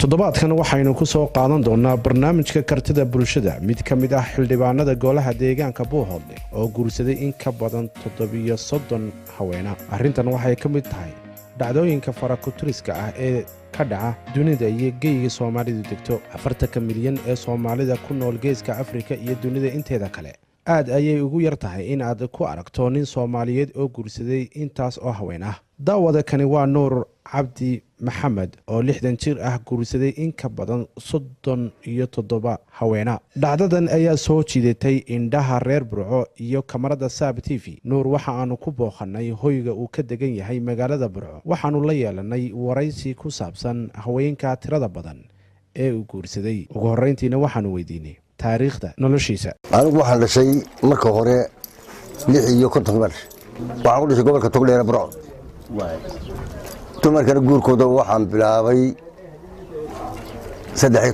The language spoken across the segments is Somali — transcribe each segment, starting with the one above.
toddobaadkan waxaynu ku soo qaadan doonaa barnaamijka kartida bulshada mid ka mid ah xildhibaanada golaha deegaanka Buuhoodle oo guursaday in ka badan 730 haweena. Arrintan waxay ka mid tahay dhacdooyinka farakutiriska ah ee ka dhaca dunida iyo geeyiga Soomaalidu degto. 40 milyan ee Soomaalida ku nool geeska Afrika iyo dunida inteeda kale. aad ayay ugu yar tahay in aad ku aragto nin Soomaaliyeed oo guursaday intaas oo haween ah. daawada kani waa Nuur Cabdi Maxamed oo 60 jir ah guursaday in ka badan 37 haweena. dhacdadan ayaa soo jiidatay indhaha reer Burco iyo kamarada Saab TV. Nuur waxa aanu ku booqanay hoyga uu ka degan yahay magaalada Burco. waxaanu la yeelanay waraysi ku saabsan haweenka tirada badan ee uu guursaday. ugu horeyntiina waxaanu weydiinay taariikhda noloshiisa. anigu waxaan dhashay marka hore 6 iyo 50 mar waxaan u dhashay gobolka Togdheer Burco. dumarkana guurkooda waxaan bilaabay 3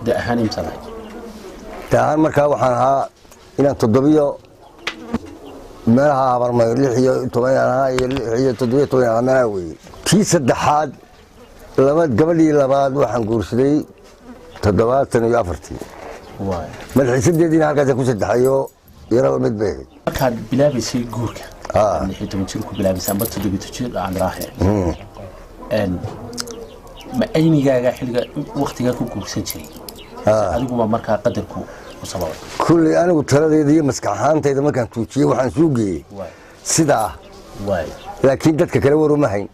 da'ahaan imsana da'ahaan markaa waxaan ahaa inaan 7 meelaha abarmay 6 iyo 10 ahaa iyo 6 iyo 7 meelaha weey. tii saddexaad gabadhii labaad waxaan guursaday 74 madaxiisadeedina halkaas ku saddexayo yaraba mid bay markaad bilaabaysay guurka 16 jir ku bilaabaysay amba 7 jir aan raaxay ma aynigaaga xilliga waqtiga ku guursan jiray adigu ma markaa qadarku u sababay kulli anigu taladeeda iyo maskaxaantayda markaan tuujiyay waxaan soo geeyay sida laakiin dadka kale warumahayn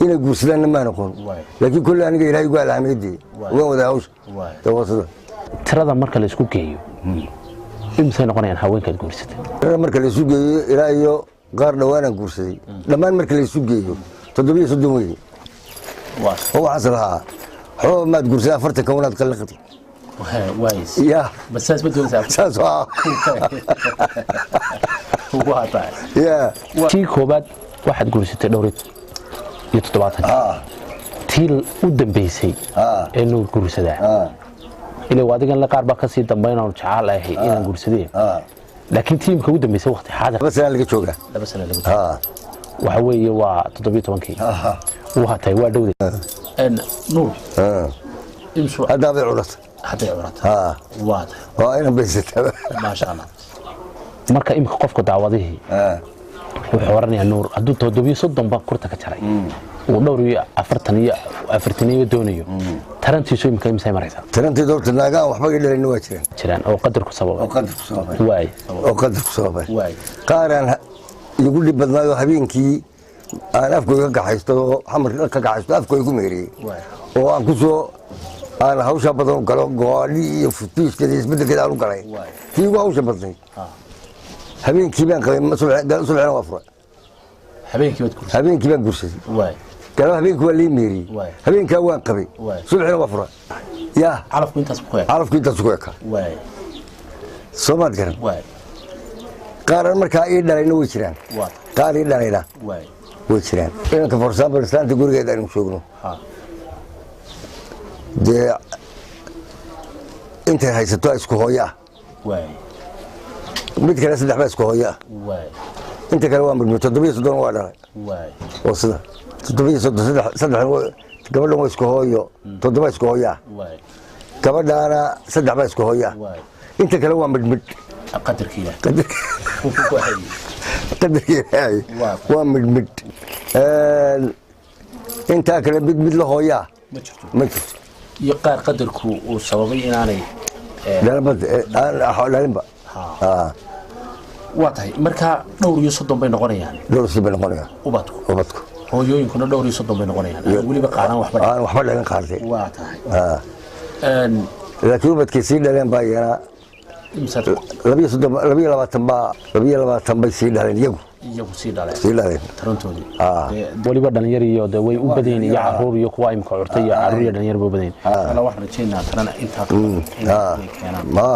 ina guursadaan ma noqon laakiin kulli aniga ilaahay ugu alaameeyay waan wada hawsh tawassul tirada marka la isku geeyo imsay noqonayaan haweenka guursatay tirada marka la isku geeyo ilaa iyo qaar dhawaan guursaday dhamaan marka la isku geeyo 730 weey waa asalaha xoo maad guursaday 40 kawnaad qalqatay وايس يا بس ما بدون اساس واضح يا تي كوباد واحد قرصتي دوريت يتطبعت تي u dambeysay inuu guursadaa ilaa wadigan la qaar ba ka sii dambeeyay oo jacayl ah inaan guursadeen laakiin tiimka u dambeysay waqti xaadir bas laga joogaa waxa weeye waa 17kii waxa tay waa dhowday ان نور imsu hada bay culat hada culat واضح waa ina beysata ما شاء الله marka imka qofka daawadihi wuxuu waranayaa Nuur haduu 730 ba kurta ka jaray oo dhowr iyo 40 doonayo tarantiisu imka imsay maraysa tarantii doorta naagaan waxba dhalin waa jiraan oo qadarku sababay waay oo qadarku sababay qaaran igu dhib badnaayo habeenkii aan afkooda ka haysto xamar ka haysto afkooda ku meeriyay oo aan ku soo aan hawsha badan galo go'aali iyo futuuskada isbedelkeeda aan u galay tii waa hawsha badan habeenkii baan qabay subaxna waa furay habeenkii baan guursaday waay galo habeenkii waa lii meeriyay habeenkaa waan qabay subaxna waa furay ya calafku intaas ku eka waay Soomaad garan waay qaaran markaa ay dhalayna way jiraan qaar ay dhalayna waay way jiraan inta for example islaanta gurigeeda aan joogno de inta haysato isku hooya waay mid kale saddex baa isku hooya waay inta kale waa mid 730 waa dhalay waay oo sida 730 gabadhan waa isku hooyo 7 isku hooya waay gabadhaana saddex baa isku hooya waay inta kale waa mid qadarkiisa waa mid inta kale mid la hooya ma jirto iyo qaar qadarku uu sababay inaanay dhalinba waa tahay marka dhowr iyo 30 bay noqonayaan ubadku hooyooyinkuna dhowr iyo 30 bay noqonayaan waliba qaaran waxba dhalin qaartay waa tahay laakiin ubadkiisii dhaleen baa yana 22 bay sii dhaleen iyagu sii dhaleen tarantoodii waliba dhalinyar iyo way u badeen iyo caruur iyo kuwa imka curtay iyo caruur iyo dhalinyar buu badeen ala wax rajeynaa taran inta keenan ma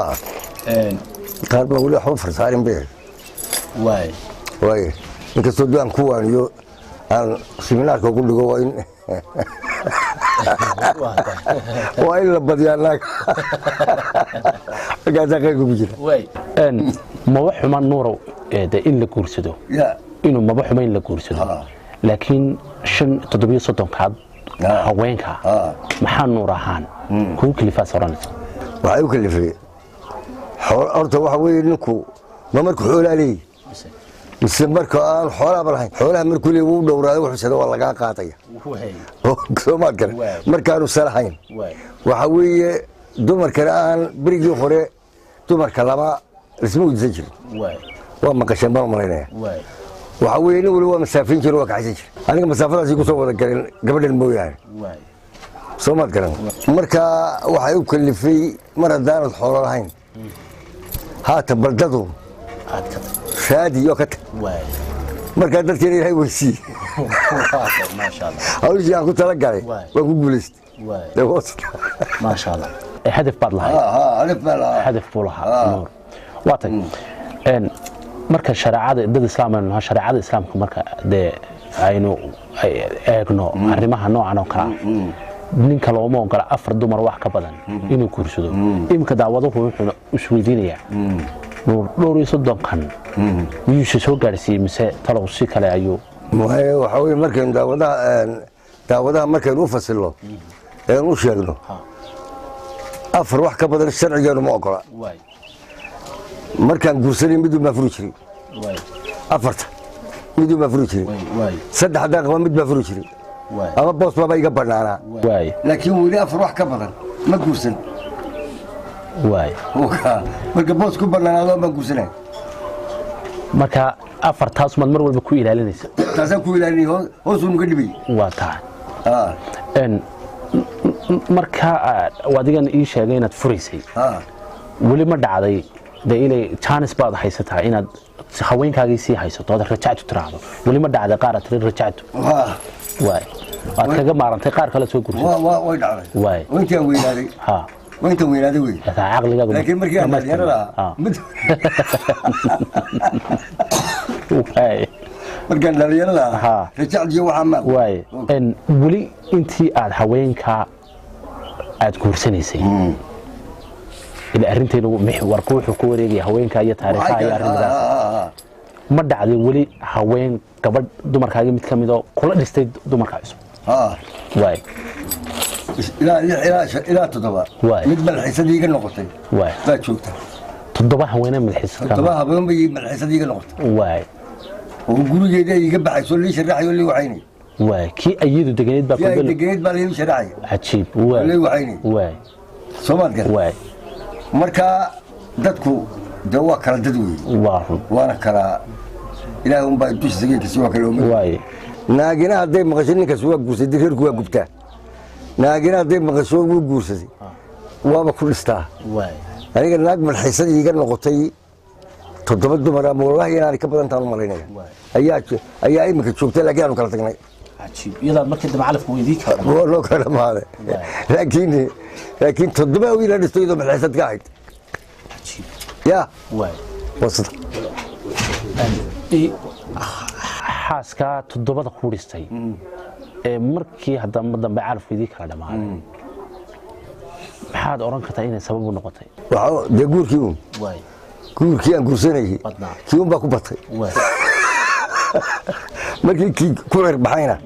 qaar baa wali waxba farsaarin bay waay inkastoo daan ku waaniyo aan seminaarka ugu dhigo waa in waa in la badiyaa naag gaada qayb ku jira way ma wax xumaan Nuurow in la guursado inuu ma wax xumaan la guursado laakiin 730 haweenka maxaa nuur ahaan kuu kalifaas oranaysa waxay u kalifay horta waxa weeye ninku ma markuu xoolaa leeyahay mise marka aan xoolaaba lahayn xoolaha markuu leeyahay wuu dhowraaday wuxuu sida waa lagaa qaadaya soomaad kale markaanu salahayn waxa weeye dumarkana aan berigii hore dumarka laba isma weydiisan jirin waa maqasheen baan u malaynaya waxa weeye nin waliba waa masaafiin jiro waa kaxaysan jir aniga masaafadaas igu soo wada galeen gabadhan mooyaane soomaad garan marka waxay u kalifay mar haddaanad xoolo lahayn haata baldadu shaadi iyo ka tag markaa dadkeena ilaahay weysii hawshii aan ku tala galay waan ku guulaystay maasha allah hadaf baad lahayd hadaf buu lahaa nuur waa tag marka shareecada dad islaamana shareecada islaamka marka dee aynu eegno arrimaha noocan oo kale ninka looma ogola 4 dumar wax ka badan inuu guursado imka daawaduhu wuxuu isweydiinayaa nuur dhowr iyo 30 kan miyuu soo gaarsiiyay mise talow si kale ayuu waxa weeye markaan daawadaha markaan u fasilo ee u sheegno 4 wax ka badan sharcigeenu ma ogola markaan guursanay mid ma furu jiray 4 mid ma furu jiray 3 haddaan qaba mid ma furu jiray ama boos baba iga banaana laakiin weli 4 wax ka badan ma guursan marka boos ku banaanaado ma guursanay marka 4 taas mar walba ku ilaalinaysa taasaan ku ilaalinayo hoos uu nuga dhibay waa taa marka wadigan ii sheegay inaad furaysay weli ma dhacday inay chance baad haysataa inaad haweenkaagii sii haysato aad rajactu tiraahdo weli ma dhacday qaar aad rajactu waay aad kaga maarantay qaar kale soo gursay way dhacday waay intaan weynaaday وانت وين هذا وين؟ عقلي لكن مركي انا يلا واي مركي انا يلا رجع جو حمام واي ان ولي انتي aad haweenka aad guursanaysa ila arinteedu warku wuxuu ku wareegay haweenka iyo taariikhaha iyo arrintaas ma dhacday wali haween gabadh dumarkaaga mid kamid oo kula dhistay dumarka cusub waay إلى تضبع مد ملحسة ديك النقطة لا تشوفها تضبعها وين ملحسة تضبعها بيوم بيجي ملحسة ديك النقطة واي ويقولوا جيدا يقبح يقول لي شرعي يقول لي وعيني واي كي أيده دقيت بقى كي دقيت بقى لي شرعي عجيب واي لي وعيني واي سمعت قال واي مركا دتكو دوا كلا ددوي وانا كلا إلههم بقى توش زقيك سوا كلهم واي ناقينا هذي مغشني كسوا جوسي دير كوا جبته naagina haday maqasho ugu guursaday waaba ku dhistaa aniga naag malxiisad iiga noqotay 7 dumar ama wallahi inaan ka badan taan malaynaya ayaa imika joogtay laakiin aanu kala tagnay ajiib iyada markii daba calafku weydii ka loo kala maale laakiin 7 wiil dhistay oo malxiisad ka ahayd ajiib ya wasada xaaska 7 ku dhistay markii hadama dambe calafkeedii kala dhamaaday maxaad oran kartaa inay sabab u noqotay waxa de guurkii aan guursanayay kii baa ku batay markii kii ku cirbaxayna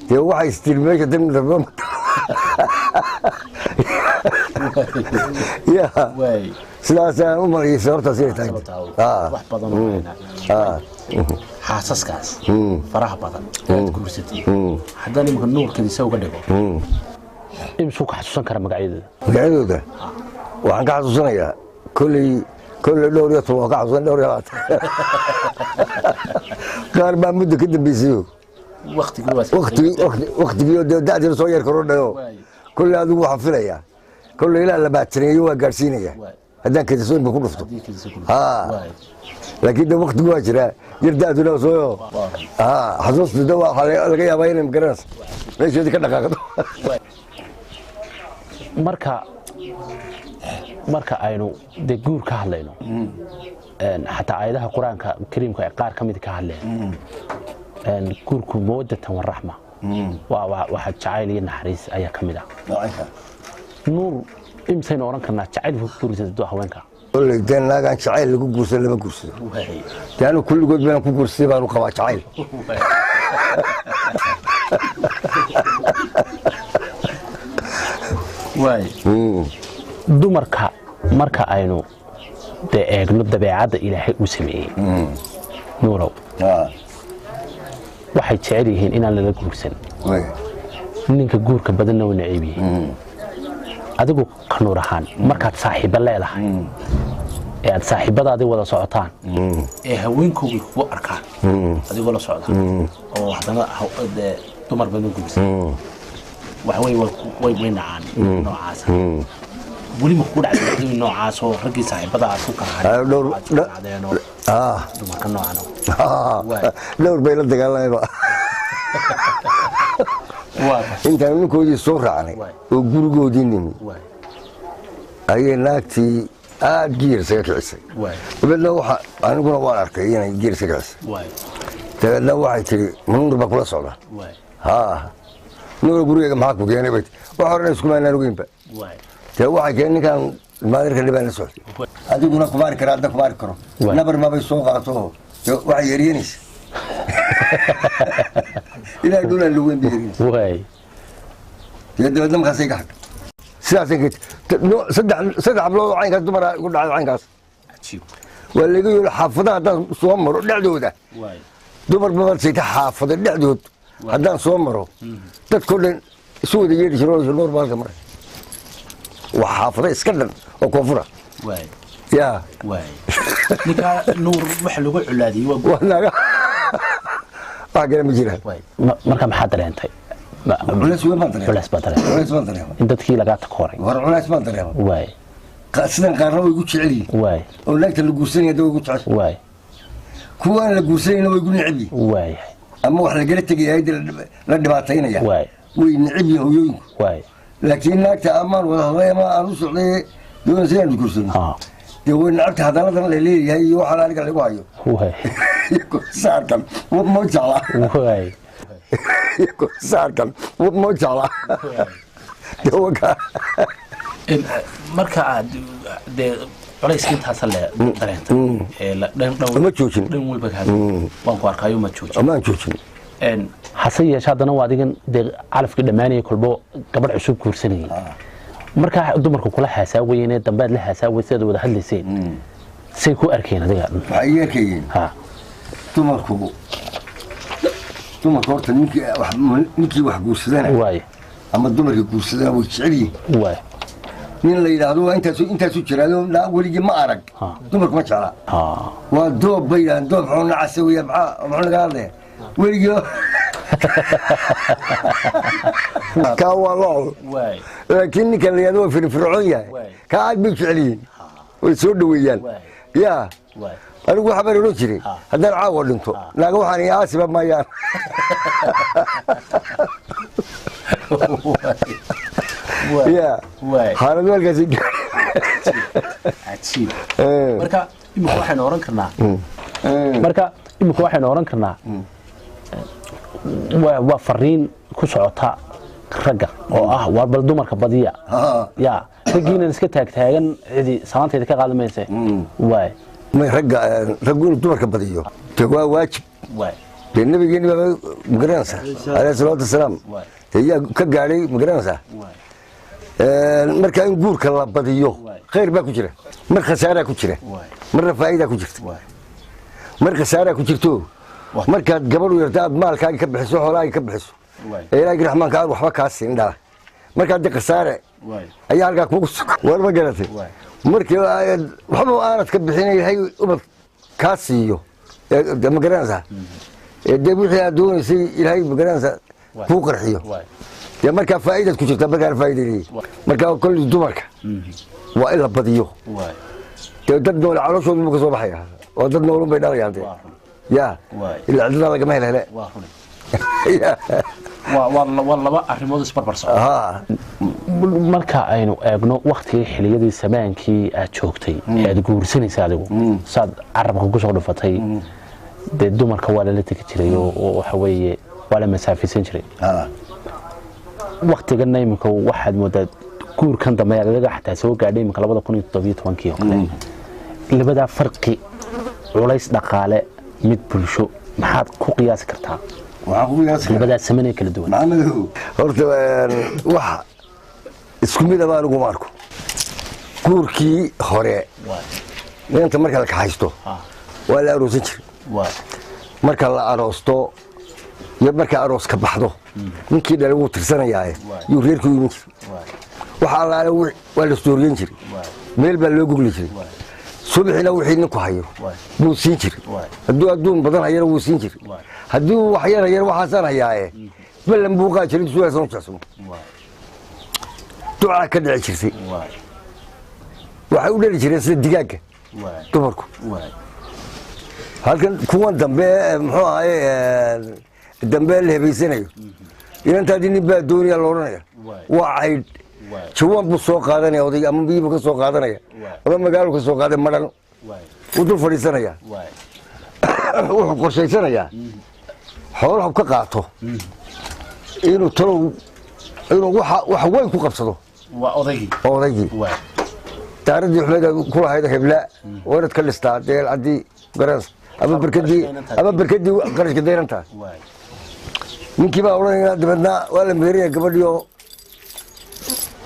dee waxay istilmeesha dan rabo ya sidaas aan u marayay sababtaas ay tahay wax badan xaasaskaas faraha badan aad guursatay haddana imka nuurkiisa uga dhigo imsuu ka xasuusan kara magacyadooda waxaan ka xasuusanayaa kolley dhowr iyo 10 ka xasuusan dhowr iyo 20 qaar baa muddo ka dambeysay waqtigii da'dii soo yar karo dhayo kolley adigu waxaan filayaa kolley ilaa la baatinayo waa gaarsiinaya haddaan kadisooyinka ku dhufto laakiin de waqtigu waa jiraa yardaaduna soo xasuusta waxaa laga yaabaa inay magaranaysa meesheedii ka dhaqaaqdo marka aynu de guur ka hadlayno xataa aayadaha qur-aanka kariimka ee qaar ka mid ka hadleen guurku mawadatan waraxma waxa jacayl iyo naxariis ayaa ka mid ah nuur imsaynu oran karnaa jacayl guursada haweenka kolley dee naagaan jacayl lagu guursan lama guursado dee anu kulligood baan ku guursaday baanu qabaa jacayl waay dumarka marka aynu eegno dabeecadda ilaahay uu sameeyey nuurow waxay jecel yihiin inaan lala guursan ninka guurka badanna waa neceb yihiin adigu ka nuur ahaan markaad saaxiibo leedahay ee aad saaxiibadaadii wada socotaan ee haweenkoogii kugu arkaan adigoo la socda oo haddana dumar badan guursan way nacaan noocaas weli ma ku dhacday noocaas oo raggii saaxiibada aad ku kalahaydeen dumarka noocan dhowr bay la dagaalameen intaan ninkoodii soo raacnay oo gurigoodii nimi ayay naagtii aad geer isaga kicisay dabeedna aniguna waan arkay inay geer isaga kicisay dabeedna waxay tihi nuur baa kula socda nuura gurigeega maxaa ku keenay bay wax horena iskumaanaan ogeynba dee waxay keen ninkaan maadirka dhibaan la socday adiguna kumaari kara hadda kumaari karo nabar mabay soo qaato waxay yeeryanaysa ilaa dhulaan laweyn bay yeeryanaysa dee dabeedna markaasay ka hadha sidaasay keti saddex hablood oo caynkaas dumara igu dhacday caynkaas waa laga yeelo xaafadaha haddaan soo maro dhexdooda dumar babadsayta xaafada dhexdood haddaan soo maro dadkao dhan isu wada yeedhi jiro nuur baalka mara waa xaafada iska dhan oo koonfura ya ninkaa nuur waxa lagu culaadiyey wax kale ma jiraan marka maxaa dareentay culays baa dareema in dadkii lagaa takooray war culays baan dareema sidan qaarna way igu jecel yihiin oo naagta la guursanaya da way igu jecesha kuwaan la guursanayna way igu neceb yihiin ama wax lagala tegaya la dhibaataynaya way neceb yihiin hooyooyinku laakiin naagta amaan wada hadlay ama aan u socday doonaysa inaan guursano dee way nacabta hadaladan la leeyahay iyo waxaan aniga lagu hayo saarkan wad moo jeclaa saarkan wad moo jeclaa marka aad dee culayska intaasa le dareentay ma joojin dhan walba waan ku arkaayo ma joojin maan joojin hase yeeshe haddana waa adigan dee calafkii dhammaanayay kolbo gabadh cusub guursanayay markaa dumarku kula haasaawayeen ee dambead la haasaaway sidaad wada hadlayseen say ku arkeen adiga waxay ii arkayeen dumarku horta ninkii wax guursadana ama dumarkii guursadana way jecel yihiin nin la yidhaahdo waa intaasu jiraado weligii ma arag dumarku ma jecla waa doob bay yidhahdeen doob muxuu nacasa weya muxuu naga hadlaya weligii kaa waa locol laakiin ninkan la yidhahdo waa firfircoon yahay kaa aad bay jecel yihiin way soo dhoweeyaan yaa anigu waxaa baan odhan jiray haddaan caawa dhinto naaga waxaan iyo aasiba maayaan xaalad halkaasi marka imika waxaynu oran karnaa waa fariin ku socota ragga oo ah waa bal dumarka badiya ya raggiinan iska taagtaagan cidi samaanteeda ka qaadi mayse may raggu inuu dumarka badiyo de waa waajib dee nabigeeni baa magaranaysaa alayhi salaatu wasalaam yaa ka gaadhay magaranaysaa marka in guurka la badiyo khayr baa ku jira mar khasaaraa ku jira marna faa'iidaa ku jirta mar khasaaraa ku jirto markaad gabadhu yarta aad maalkaaga ka bixiso xoolahaaga ka bixiso ee ilaahii raxmaanka aan waxba kaa siin dhala markaad de khasaare ayaa halkaa kugu sugan war ma garatay markii waxba aanad ka bixin ilaahay ubad kaa siiyo ma garanaysaa dee wixii aad doonaysay ilaahay ma garanaysaa kuu qarxiyo dee markaa faa'iidaad ku jirtaa markaan faa'iida leeyahay markaa kolli dumarka waa in la badiyo dee dad noole calooshoodu ma ka soo baxaya oo dad noolun bay dhalayaan dee yaa ilaa cidladaa lagama hele waa laba arrimood isbarbar socda marka aynu eegno waktigii xiliyadii samaankii aad joogtay ee aad guursanaysa adigu saad carabka ku soo dhufatay dee dumarka waa lala tegi jiray oo waxa weeye waa la masaafaysan jiray waktigana iminka waxaad moodaa guurkan dambe agaga xataa soo gaadhay iminka 2017 oo kale labadaa farqi culays dhaqaale mid bulsho maxaad ku qiyaasi kartaa labadaa samanee kala duwan horta waxa isku mid ah anigu ma arko guurkii hore inta marka la kaxaysto waa la aroosan jiray marka la aroosto iyo marka aroos ka baxdo ninkii dhalay wuu tirsanayaa iyo reerkii yimid waxa la waa la stooriyin jiray meel baa loo gugli jiray subaxina wixii ninku hayo buu siin jiray hadduu adduun badan hayana wuu siin jiray haddii wax yar waxaasan hayaaye balan buu qaa jiray suuqaysan u jecsan ducaa ka dhici jirtay waxay u dhali jireen sida digaaga dumarku halkan kuwan dambe muxuu ahaye dambe la hebaysanayo inantaadii nin baa dooniya la odhanaya waa caydh jawaan buu soo qaadanaya oday ama biyibu ka soo qaadanaya ama magaalo ka soo qaaday madhan wuu dul fadhiisanaya wuxuu qorshaysanayaa xoolaha ka qaato inuu talow inuu wax weyn ku qabsado odaygii daaradii xumeeda ku lahayd hebla warad ka dhistaa deel caddii garans ama barkadii qarashka daynantaa ninkii baa odhanaya dabeedna waa la meerinaya gabadhiioo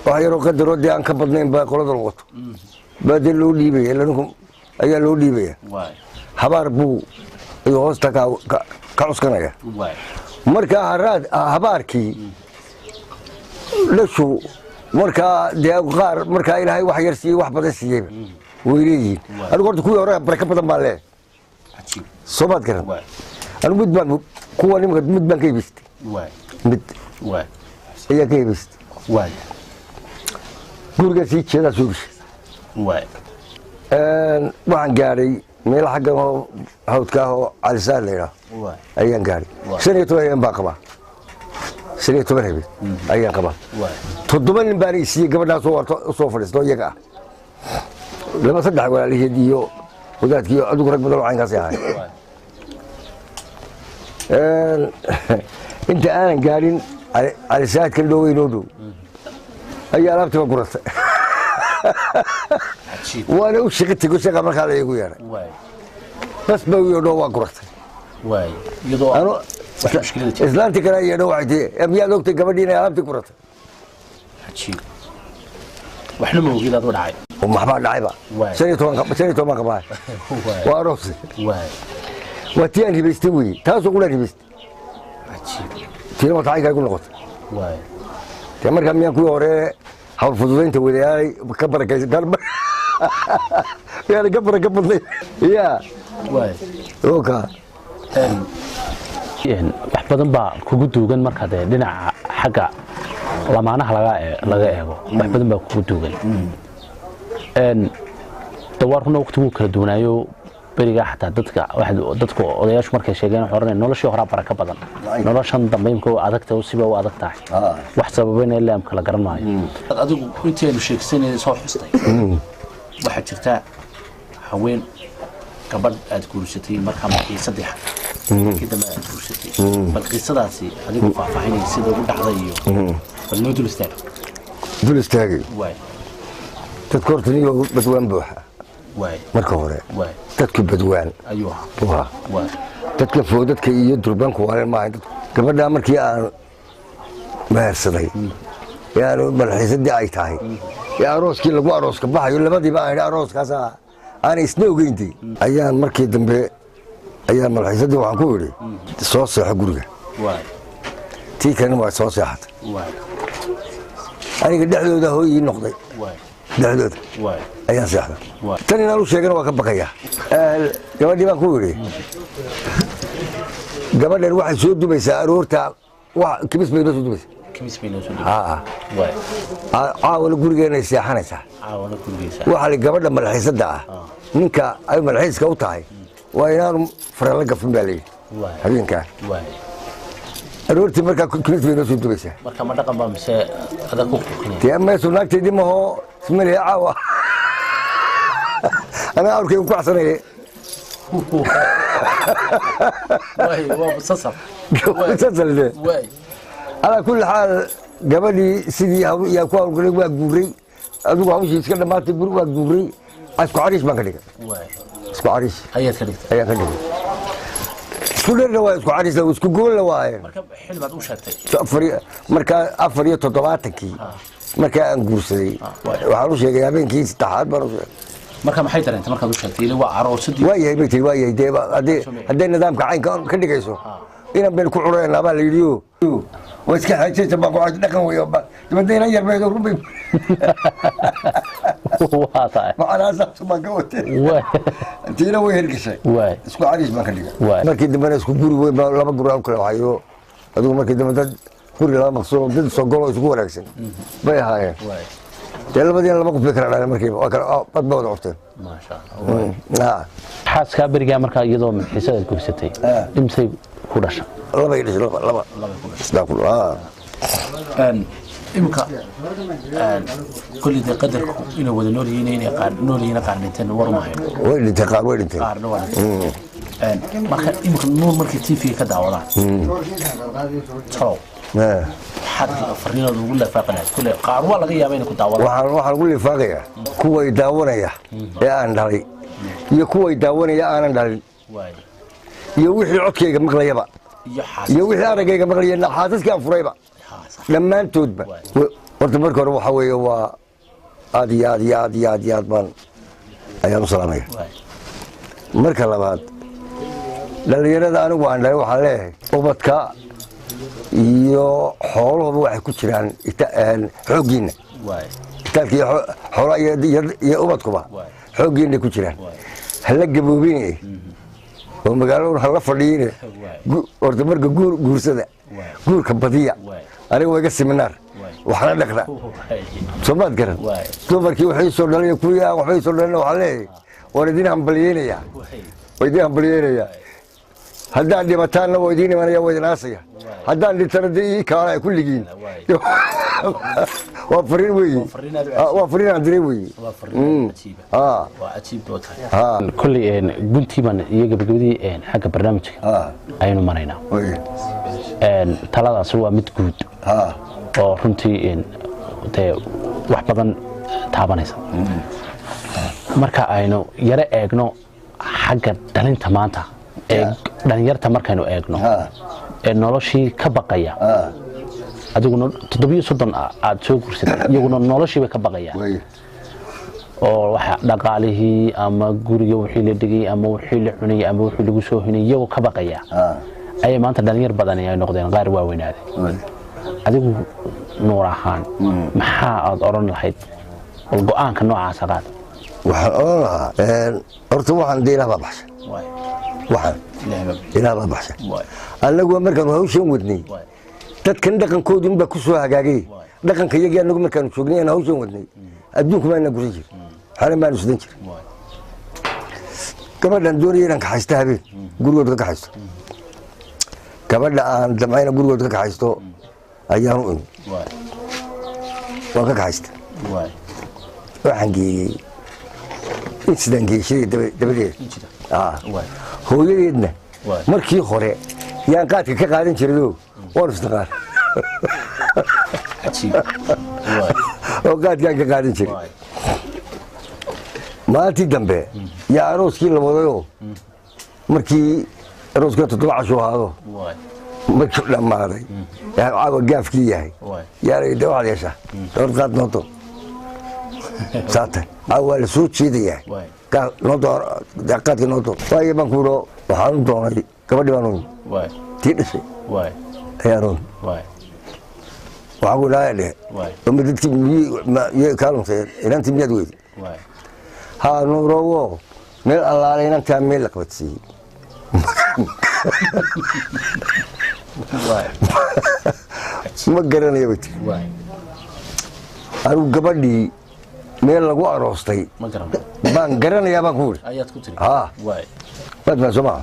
wax yaroo qadaroo dee aan ka badnayn baa qolada la wato baa dee loo dhiibaya ninku ayaa loo dhiibaya habaar buu ayuu hoosta ka cuskanaya markaa habaarkii dhashu markaa dee qaar markaa ilaahay wax yar siiyey wax badan siiyeyba way leeyihiin anigu horta kuwii hore baraka badan baan leeyahay soo maad garan anigu mid baan kuwa nimka mid baan ka iibistay mid ayaa ka iibistay gurigaa sii jeedaa soo gashay waxaan gaadhay meel xaggan oo hawdka ah oo calisaad la yidhaaho ayaan gaadhay 15 habeen baan qabaa 15 habeen ayaan qabaa 7 nin baan isiiyey gabadhaas oo soo fadhiisto iyaga ah laba saddex walaaliheed iyo wadaadkii adigu rag badan oo caynkaasi ahay inta aanan gaadhin calisaadkan dhoweynoo dhow ayaa alaabtiiba guratay waana u shaqi tego shaqa markaa la igu yeedhay bas ba yodho waa guratay islaantii kale yeedho waxay tii miyaad ogtay gabadhii inay alaabtii guratay waxna ma ogid aad u dhacay maxbaa dhacayba 15 qabaa waa aroos waa tii aan hibaystay weye taasoo qulaan hibaystay tiina matacayka igu noqotay dee markaa miyaan kuwii hore hawl fududaynta wadayaalay ka barakaysan yaani ka baraka badnay yaa oka wax badan baa kugu duugan marka dee dhinaca xagga lamaanaha laga eego wax badan baa kugu duugan dawaarkuna waqtigu kala duwanaayo beriga xataa dadka odayaashu markay sheegeen xoranay noloshii hore baraka badan noloshan dambe imka adagta siba u adag tahay wax sababayna ilaa amka la garan maayo adigu intaanu sheegsanay soo xustay waxa jirta haween gabadh aad guursatay markii saddex markii dambe aad guursatay bal qisadaasi adigu faahfaahinay sida ugu dhacday iyo bal noo dul istaagay dadka horta niyo badwaan buuxa marka hore dadka badwaan dadka foodadka iyo durbanku waa maahay gabadha markii aan mehersaday yaanu balxiisadii ay tahay arooskii lagu arooska baxayo labadiiba aan arooskaas aan isna ogeyntii ayaan markii dambe ayaan malxiisadii waxaan ku yidhi soo seexo guriga tii kalena waa soo seexatay aniga dhexdooda hooyii noqday dhexdooda ayaan seexday tan inaan u sheegana waa ka baqaya gabadhii baan ku yidhi gabadhan waxay soo dubaysaa aroorta kibis bay noo soo dubaysaa caawala gurigeenay seexanaysaa waxaa li gabadha malxiisadda ah ninka ay malxiiska u tahay waa inaanu farala gafin baa layidhi habeenkaa aroortii markaa kibis bay noo soo dubaysaa marka ma dhaqan baa mise adag ku qulqinaya dee meeshu naagteydii mahoo ismaliha caawa anaa awrkay ku kacsanaya على كل حال قبلي سيدي يا كوار قولي واقوري أدوك هوشي إسكال لما تقول واقوري أسكو عريش ما كديك أسكو عريش هيا كديك isku dherna waa isku carisa isku goolna waaye marka xil baad u sheegtay marka 74 marka aan guursaday waxaan u sheegay habeenkii saddexaad baan u sheegay marka maxay dareentay markaad u sheegtay ilaa waa aroosadii waa yahay hadday nidaamka caynka ka dhigayso inaan been ku curaynaa baa la yidhi waa iska xajaysa baa ku xaj dhaqan weeyo dibadayna yarbeedo rubay waa tahay macnaa saas baan ka watay tiina way hergashay isku cariis baan ka dhigay markii dambena isku guri weyn baa laba guri aan kala waxayo adigu markii dambe dad guri laba maqsuud dad soo galo isku wanaagsan bay ahaayeen labadii laba qof bay kala dhaleen markii waa kala bad baa wada qorteen ma sha Allah xaaska bariga marka iyadoo xiisada guursatay imsay ku dhashay laba idhish laba ku imka kulli qadarku inuu wada nool yihiin qaarnintan war ma hayo way dhinteen qaarna waa marka imka nuur markii TV ka daawadaan talo حد فرينا نقول له فاقنا كل قاروا لقى يابين كنت داور waxaan ugu lifaaqaya kuwa daawanaya ee aan dhalay iyo kuwa daawanaya aan dhalin iyo wixii codkayga maqlayaba iyo wixii aragayga maqlayna xaasaska furayba dhammaantoodba horta marka hore waxa weeye waa aad baan ayaan u salaamaya marka labaad dhalinyarada anigu aan dhalay waxaan leeyahay ubadka iyo xooluhu waxay ku jiraan xooggiina kitaalkii xoolaha iyo ubadkuba xooggiina ku jiraan hala gaboobine oo magaalada hala fadhiyine horta marka guursada guurka badiya aniga waa iga seminaar waxna dhaqna soomaad garan dumarkii waxay soo dhalay kuwii aan waxbay soo dhalin waxaan leeyahay waan idin hambalyeynaya haddaan dhibataanna waa idiin imanaya waa idin aasaya haddaan dhintana dee ii kaalaya kulligiin waa fariin weeye waa fariin aan diray weeye kulli guntiiban iyo gabagabadii xagga barnaamijka ayaynu maraynaa taladaas waa mid guud oo runtii dee wax badan taabanaysa marka aynu yaro eegno xagga dhalinta maanta dhalinyarta markaynu eegno noloshii ka baqaya adiguna 730 aad soo guursatay iyaguna noloshii ka baqaya oo waxa dhaqaalihii ama guriga wixii la dhigay ama wixii la cunay ama wixii lagu soo hinay iyagu ka baqaya ay maanta dhalinyar badan ay noqdeen qaar waaweynaaday adigu nuur ahaan maxaa aad oran lahayd go'aanka noocaas qaad waxaan oran lahaa horta waxaan deelaha baxshay waxaan ilaaba baxshay anagu markaan hawshan wadnay dadkan dhaqankoodu inba ku soo hagaagay dhaqanka iyaga anagu markaan joognay aan hawshan wadnay adduunku ma gurin jir xalan ma nusdan jir gabadhan doonayay inaan ka haysto habeen gurigooda ka haysto gabadha aan damcayna gurigooda ka haysto ayaan u imi waan ka haysta waxaan geeyey insidaan geeyey dabadeed hooyadeedna markii hore yaan qaadka ka qaadan jirayoo waan isnaqaan oo qaadkaan ka qaadan jiray maalintii dambe yaa arooskii la wadayoo markii arooska 7 casho ahaado markii dhammaaday caawa gaafkii yahay yaalay de waxaad yeeshaa dhowr qaad nooto saatan caawa la soo jeedayaa qaadkii nooto waayo baan kuuro waxaan u doonay gabadhii baan uun tii dhashay ayaan uun waxaan ku dhaaya dhehe oma dadkii miyey kaalumtay inantii miyaad weydi haa nuurowo meel allaale inantaa meel la qabadsiiyey ma garanayo bay tiri anigu gabadhii meel lagu aroostay baan garanayaa baan ku wiri badbaan soo maaha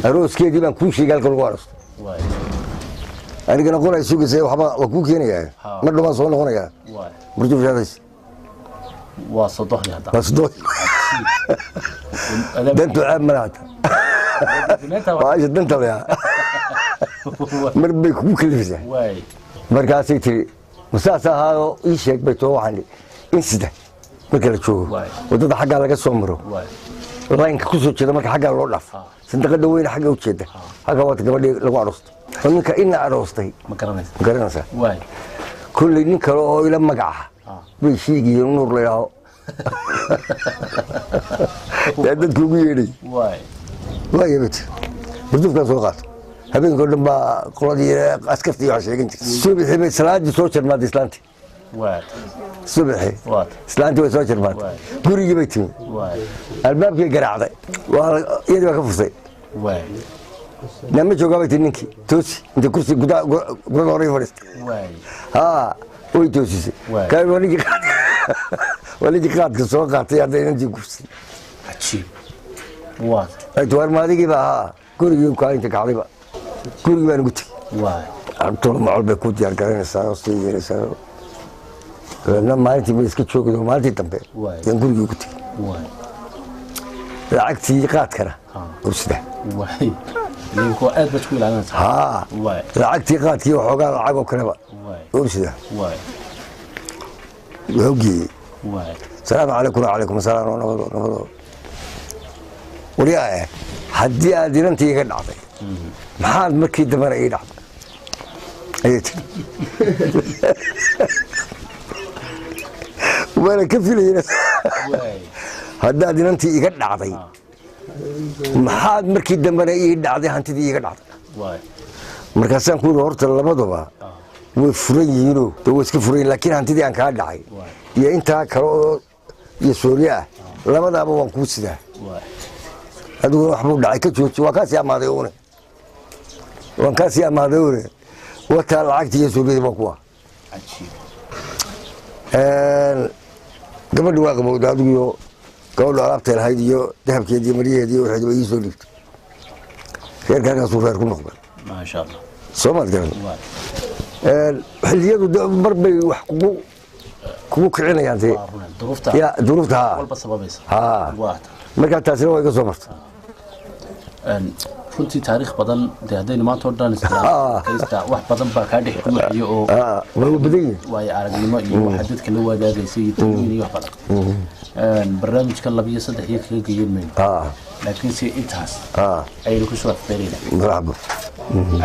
arooskeedii baan kuu sheegay halka lagu aroostay anigana qolay sugaysa waxba waa kuu keenayaa mar dhawaan soo noqonayaa burjufshaadays waa sodohdi hadda waa sodohdi dantu caab malaata waasha danta leeyaa mar bay kugu kalifaysaa markaasay tiri masaas ahaadoo ii sheeg bay too waxaan insida marka la joogo wadada xaggaa laga soo maro laynka ku soo jeeda marka xagga loo dhaaf sandaqada weyn xagga u jeeda xagga wata gabadhii lagu aroosto ninka ina aroostay ma garanaysa waay kulli nin kale oo ila magaca bay sheegayeen nuur leeyahay dadku ugu yeedhay waay yabad budufka soo qaat habeenkii dhan baa qoladii askartii wax sheegin jirtay subaxii bay salaadii soo jarmaad islaantii subaxii islaantii way soo jarmaad gurigii bay timi albaabkii garaacday iyadii baa ka furtay nama joogaa bay tii ninkii toosi inta kursi gudaha horay fadhiistay way toosisay waligii qaadka soo qaatay hadda inantii gursay warmaadigii baa ahaa gurigii kaalinta kacdayba gurigii baan ugu tegey tolo macol bay ku diyaar garanaysaa oo sii yeelaysaa na maalintii bay iska joogdo maalintii dambe yaan gurigii ugu tegey lacagtii qaadkana ursida lacagtii qaadkii waxoogaa lacag oo kaleba ursida وهوجي السلام عليكم وعليكم السلام ورحمة الله وليا حدي أدينا أنتي كن عطي محل مكي دمر أي لعب أيت وأنا كفيل هنا حدي أدينا أنتي كن عطي محل مكي دمر أي لعب أنتي دي كن عطي مركزان كل هرت الله مضوا وفرينو توسك فرين لكن هانتدي أن كان داعي يا أنت كرو يا سوريا لما ده أبغى نكوس ده هذا محمود داعي كتشوت وكاسي أماديونه وكاسي أماديونه وتال عقد يا سوريا بقوا قبل دوا قبل ده ديو قبل عرفت الهاي ديو ذهب كذي مريه ديو واحد ويسولف خير كان يصور يكون نقبل ما شاء الله صمت كمان xilliyadu mar bay wax kugu kicinayaan duruufta markaa taasina waa iga soo marta runtii taariikh badan dee haddaynu maanta o dhan istaa wax badan baa kaa dhex guuxiyo oo waayo aragnimo iyo waxa dadka la wadaagaysay iyo talooyin iyo wax badan barnaamijkan 2 iyo 3 iyo kaga geeyin mayno laakiin si intaas ayaynu ku soo afbeerayna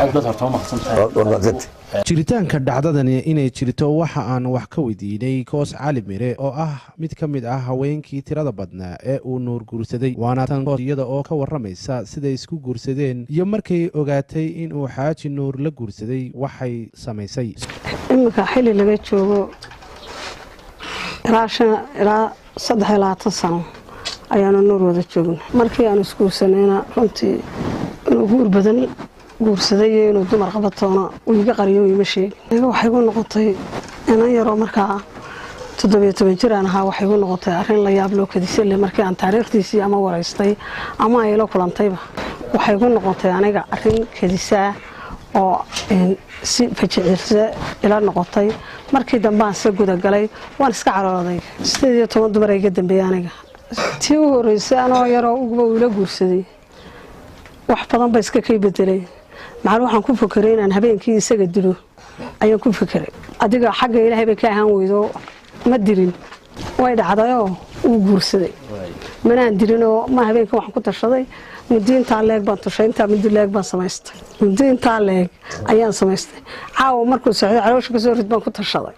aad baad horta mahadsantahay jiritaanka dhacdadani inay jirto waxa aan wax ka weydiinay Koos Cali Mire oo ah mid ka mid ah haweenkii tirada badnaa ee uu nuur guursaday waana tan iyada oo ka waramaysa sida isku guursadeen iyo markay ogaatay in uu xaaji nuur la guursaday waxay samaysay imika xilli laga joogo ilaa 3 sano ayaanu nuur wada joognay markii aan isku guursanayna runtii inuu guur badan guursaday inuu dumar qabatoona uu iga qariyo ima sheegin waxay ku noqotay inaan yaro markaa 17 jir aan ahaa waxay ku noqotay arrin la yaab loo kadisay le markii aan taariikhdiisii ama waraystay ama ay la kulantayba waxay ku noqotay aniga arrin kadisa oo si fajicisa ila noqotay markii dambe aan soo guda galay waan iska carooday 18 dumar ay iga dambeeyay aniga tii u horeysay anoo yaro ugu ila guursaday wax badan ba iska kay bedelay maclu waxaan ku fakiray inaan habeenkii isaga dilo ayaan ku fakiray adiga xagga Ilaahay bay ka ahaan weydo ma dirin way dhacdayo uu guursaday manaan dirin oo ma habeenkii waxaan ku tashaday mudiinta leeg baan tushaynta mudileeg baan samaystay mudiinta leeg ayaan samaystay caaw markuu socdo caloosha ka soo rid baan ku tashaday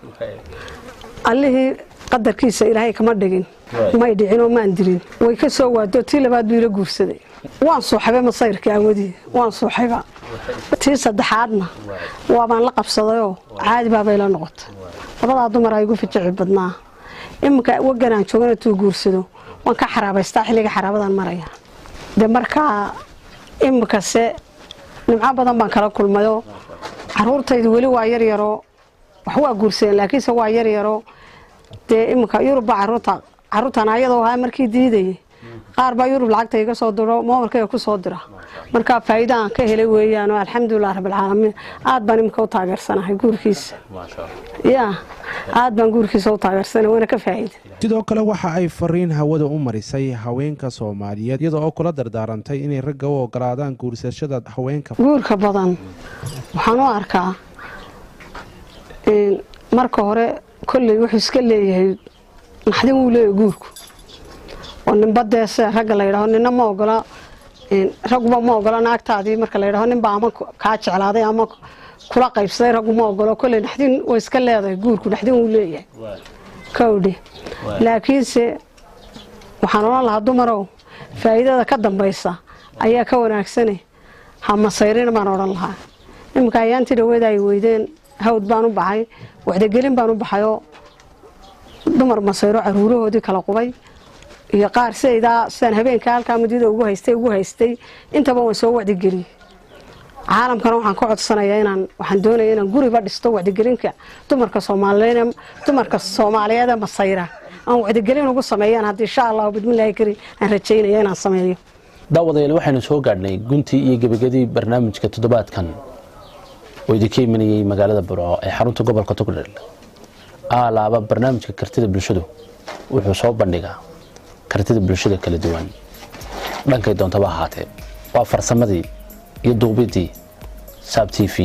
allihii qadarkiisa Ilaahay kama dhigin ma dhicin oo maan dirin way ka soo waado tii labaad bii la guursaday waan soo xabay masayrka awadii waan soo xayba tii saddexaadna waa baan la qabsaday oo caadi baa bay la noqotay labada dumar ay ugu fiican badnaa imka waganaan joogana tuu guursado waan ka xaraabaystaa xilliga xaraabadan maraya de markaa imka se nimca badan baan kala kulmayo caruurtaydu wali waa yar yaro wax waa guursadeen laakiin waa yar yaro de imka Yurub caruurtan ayadoo ha markii diiday qaar baa Yurub lacagta iga soo diro moolka ku soo dira marka faa'iido aan ka helay weeyaan alxamdulillah rabbil caalamiin aad baan imka u taageersanahay guurkiisa ma sha Allah aad baan guurkiisa u taageersanahay wana ka faa'iido sidoo kale waxa ay fariin hawada u marisay haweenka Soomaaliyeed iyadoo oo kula dardaarantay inay ragga u ogolaadaan guursashada haweenka guurka badan waxaan u arkaa in marka hore kulli wuxuu iska leeyahay naxdin uu leeyahay guurku oo nin badeese ragga la yidhaaho nina ma ogola ragguba ma ogola naagtaadii marka la yidhaaho ninba ama kaa jeclaaday ama kula qaybsaday raggu ma ogolo kolley naxdin way iska leedahay guurku naxdin uu leeyahay kowdhi laakiinse waxaan oran lahaa dumarow faa'iidada ka dambaysa ayaa ka wanaagsane ha masayrin baan oran lahaa imika ayaantii dhaweed ay weydeen hawd baan u baxay wacdigelin baan u baxayoo dumar masayro caruurahoodii kala qubay iyo qaar sidaan habeenka halkaa muddada ugu haystay intaba waan soo wacdigeliyey caalamkana waxaan ka codsanayaa waxaan doonayaa inaan guriba dhisto wacdigelinka dumarka Soomaaliyeed masayra aan wacdigelin ugu sameeyaan haddii insha Allah bidmillaahi kari aan rajaynaya inaan sameeyo daawadayaal waxaynu soo gaadhnay guntii iyo gabagabadii barnaamijka toddobaadkan oo idinka imanayay magaalada Burco ee xarunta gobolka Togdheer alaaba barnaamijka kartida bulshadu wuxuu soo bandhigaa kartida bulshada kala duwan dhankay doontaba ahaatee waa farsamadii iyo duubidii Saab TV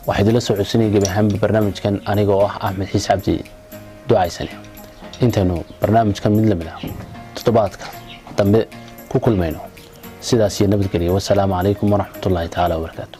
waxay idila soo codsanayay gabahaan barnaamijkan anigoo ah Axmed Xiis Cabdi ducaysane intaynu barnaamijkan mid lamid ah toddobaadka dambe ku kulmayno sidaas iyo nabadgelyo wassalaamu calaykum waraxmatullaahi tacaala wabarakaatuh